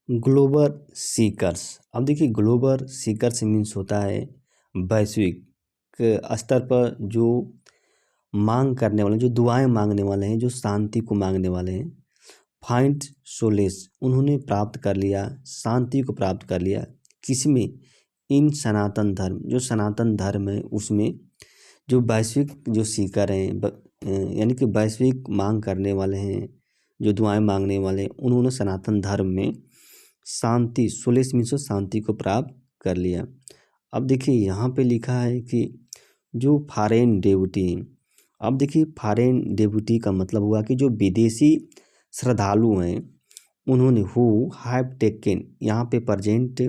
Global seekers. अब देखिए global seekers means होता है वैश्विक स्तर पर जो मांग करने वाले, जो दुआएं मांगने वाले हैं, जो शांति को मांगने वाले हैं। फाइंड सोलेस, उन्होंने प्राप्त कर लिया, शांति को प्राप्त कर लिया। किसमें? इन सनातन धर्म, जो सनातन धर्म है उसमें। जो वैश्विक जो सीकर हैं यानी कि वैश्विक मांग करने वाले हैं, जो दुआएं मांगने वाले हैं, उन्होंने सनातन धर्म में शांति, सोलेस मीन्स शांति को प्राप्त कर लिया। अब देखिए यहाँ पे लिखा है कि जो फॉरेन डेवटी, अब देखिए फॉरेन डेवटी का मतलब हुआ कि जो विदेशी श्रद्धालु हैं, उन्होंने हु हैव टेकन, यहाँ पे प्रेजेंट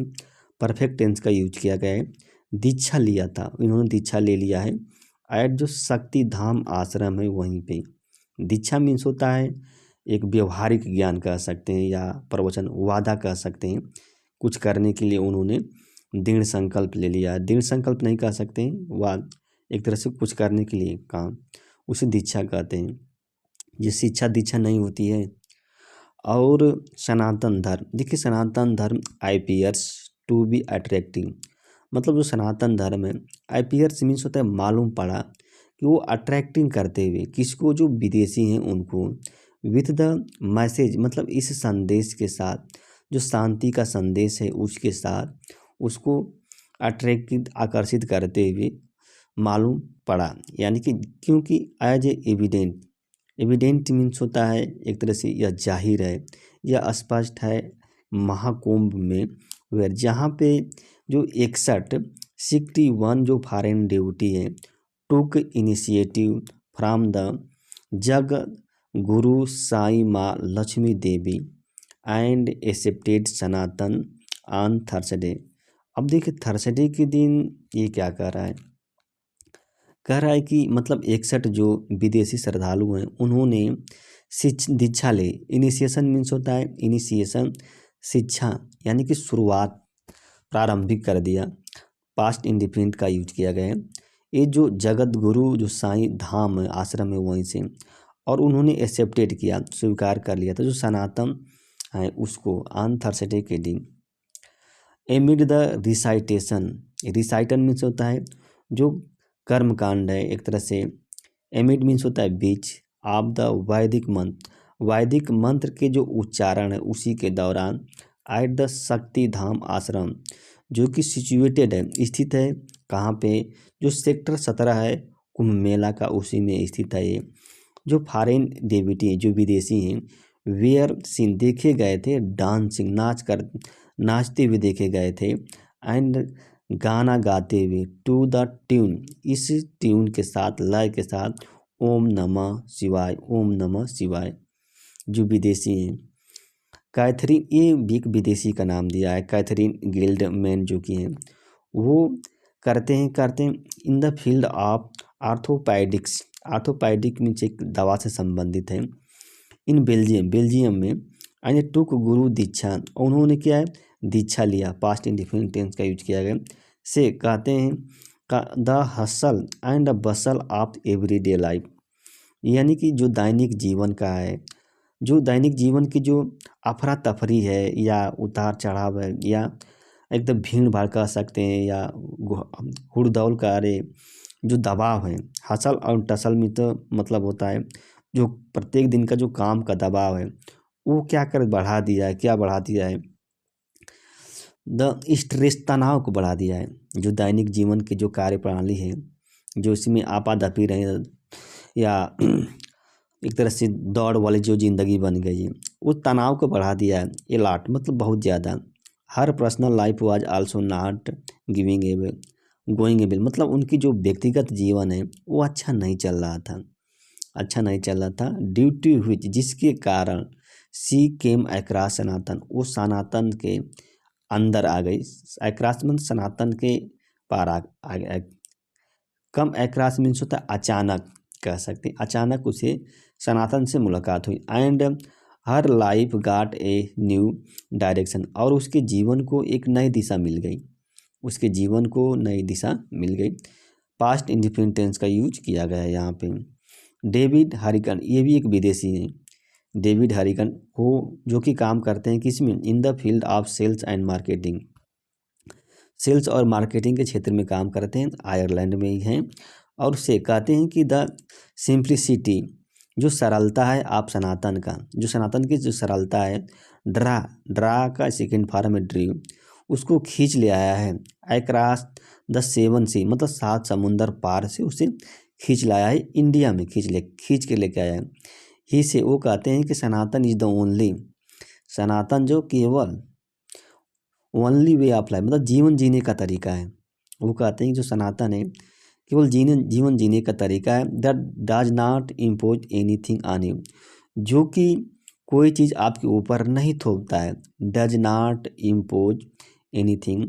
परफेक्ट टेंस का यूज किया गया है, दीक्षा लिया था, इन्होंने दीक्षा ले लिया है एट जो शक्ति धाम आश्रम है वहीं पे। दीक्षा मीन्स होता है एक व्यवहारिक ज्ञान कह सकते हैं या प्रवचन वादा कह सकते हैं। कुछ करने के लिए उन्होंने दृढ़ संकल्प ले लिया। दृढ़ संकल्प नहीं कह सकते हैं, वाद एक तरह से कुछ करने के लिए काम, उसे दीक्षा कहते हैं। ये शिक्षा दीक्षा नहीं होती है। और सनातन धर्म, देखिए सनातन धर्म अपीयर्स टू बी अट्रैक्टिव, मतलब जो सनातन धर्म है, अपीयर्स मीन्स होता है मालूम पड़ा कि वो अट्रैक्टिंग करते हुए किसको? जो विदेशी हैं उनको। विथ द मैसेज, मतलब इस संदेश के साथ, जो शांति का संदेश है उसके साथ उसको अट्रैक्टिव, आकर्षित करते हुए मालूम पड़ा। यानी कि क्योंकि as a evident, evident means होता है एक तरह से यह जाहिर है या स्पष्ट है। महाकुंभ में वेर, जहाँ पे जो 61 जो फॉरेन ड्यूटी है, took initiative from the Jag Guru Sai Maa Lakshmi Devi and accepted Sanatan on Thursday. अब देखिए थर्सडे के दिन ये क्या कर रहा है? कह रहा है कि मतलब 61 जो विदेशी श्रद्धालु हैं उन्होंने दीक्षा ले। इनिशिएशन मीन्स होता है इनिशिएशन, शिक्षा यानी कि शुरुआत, प्रारंभिक कर दिया। पास्ट इंडिफिनिट का यूज किया गया है। ये जो जगत गुरु जो साईं धाम है, आश्रम है वहीं से, और उन्होंने एक्सेप्टेड किया, स्वीकार कर लिया था जो सनातन है उसको ऑन थर्सडे के दिन। एमिड द रिसाइटेशन, रिसाइटन मीन्स होता है जो कर्म कांड है एक तरह से। एमिड मीन्स होता है बीच ऑफ द वैदिक मंत्र, वैदिक मंत्र के जो उच्चारण है उसी के दौरान। एट द शक्ति धाम आश्रम, जो कि सिचुएटेड है, स्थित है कहाँ पे? जो सेक्टर 17 है कुंभ मेला का, उसी में स्थित है ये। जो फॉरेन डेविटी जो विदेशी हैं, वेयर सीन देखे गए थे, डांसिंग नाचते हुए देखे गए थे, एंड गाना गाते हुए, टू द ट्यून, इस ट्यून के साथ, लय के साथ, ओम नमः शिवाय, ओम नमः शिवाय। जो विदेशी हैं, कैथरीन, ये भी एक विदेशी का नाम दिया है, कैथरीन गिल्डमैन जो कि हैं, वो करते हैं in the field of orthopaedics. Orthopaedic means एक दवा से संबंधित है। इन बेल्जियम में एंड टुक गुरु दीक्षा, उन्होंने क्या है? दीक्षा लिया। पास्ट इंडिफिनिट टेंस का यूज किया गया। से कहते हैं the hustle and Bansal of everyday life, यानी कि जो दैनिक जीवन का है, जो दैनिक जीवन की जो अफरा तफरी है या उतार चढ़ाव है या एकदम भीड़ भाड़ कह सकते हैं या हुड़दौल का, अरे जो दबाव है, हसल और टसल में तो मतलब होता है जो प्रत्येक दिन का जो काम का दबाव है वो क्या कर बढ़ा दिया है, क्या बढ़ा दिया है? द स्ट्रेस, तनाव को बढ़ा दिया है। जो दैनिक जीवन की जो कार्य प्रणाली है, जो इसमें आपाधापी रहे या एक तरह से दौड़ वाली जो जिंदगी बन गई है, वो तनाव को बढ़ा दिया है। ए लॉट मतलब बहुत ज़्यादा। Her personal life was also not giving able going able, मतलब उनकी जो व्यक्तिगत जीवन है वो अच्छा नहीं चल रहा था, अच्छा नहीं चल रहा था। ड्यू टू व्हिच, जिसके कारण, सी केम अक्रॉस सनातन, वो सनातन के अंदर आ गई। अक्रॉस मतलब सनातन के पार आ कम अक्रॉस मीन्स होता है अचानक, कह सकते हैं अचानक उसे सनातन से मुलाकात हुई। And her life got a new direction, और उसके जीवन को एक नई दिशा मिल गई, उसके जीवन को नई दिशा मिल गई। पास्ट इंडिफिनिट टेंस का यूज किया गया है यहाँ पे। डेविड हरिकन, ये भी एक विदेशी हैं। डेविड हरिगन हो, जो कि काम करते हैं किसमें, in the field of sales and marketing, sales और मार्केटिंग के क्षेत्र में काम करते हैं, आयरलैंड में ही हैं। और उससे कहते हैं कि द सिंप्लिसिटी, जो सरलता है आप सनातन का, जो सनातन की जो सरलता है, ड्रा का सेकेंड फॉर्म है ड्रीव, उसको खींच ले आया है। अक्रॉस द सेवन सी, मतलब 7 समुंदर पार से उसे खींच लाया है, इंडिया में खींच के लेके आया है। ही से वो कहते हैं कि सनातन इज द ओनली, सनातन जो केवल ओनली वे ऑफ लाइफ, मतलब जीवन जीने का तरीका है। वो कहते हैं कि जो सनातन है केवल जीवन जीने का तरीका है, that does not impose anything on you, जो कि कोई चीज़ आपके ऊपर नहीं थोपता है, does not impose anything,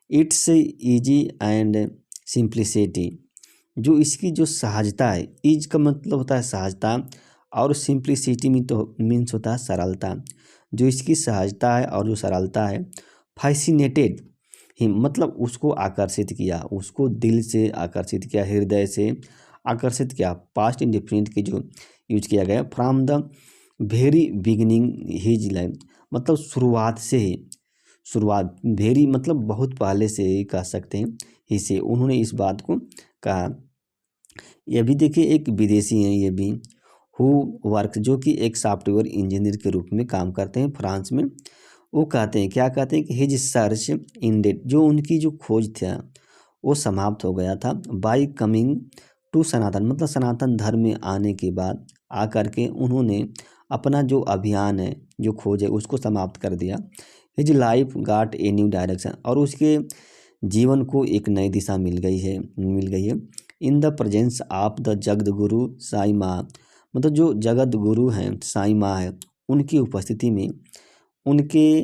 it's easy and simplicity, जो इसकी जो सहजता है, ईज का मतलब होता है सहजता, और सिंप्लिसिटी में तो मीन्स होता है सरलता, जो इसकी सहजता है और जो सरलता है, फैसिनेटेड ही, मतलब उसको आकर्षित किया, उसको दिल से आकर्षित किया, हृदय से आकर्षित किया। पास्ट इंडिफिनिट की जो यूज किया गया, from the very beginning his life, मतलब शुरुआत से ही, शुरुआत वेरी मतलब बहुत पहले से ही कह सकते हैं, ही से उन्होंने इस बात को कहा। ये भी देखिए एक विदेशी हैं ये भी, हु वर्क, जो कि एक सॉफ्टवेयर इंजीनियर के रूप में काम करते हैं फ्रांस में। वो कहते हैं, क्या कहते हैं कि हिज सर्च इंडेड, जो उनकी जो खोज था वो समाप्त हो गया था, बाय कमिंग टू सनातन, मतलब सनातन धर्म में आने के बाद आकर के उन्होंने अपना जो अभियान है, जो खोज है, उसको समाप्त कर दिया। His life got a new direction, और उसके जीवन को एक नई दिशा मिल गई है। In the presence of the Jagat Guru Sai माँ, मतलब जो जगत गुरु हैं साई माँ है, उनकी उपस्थिति में उनके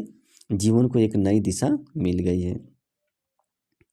जीवन को एक नई दिशा मिल गई है।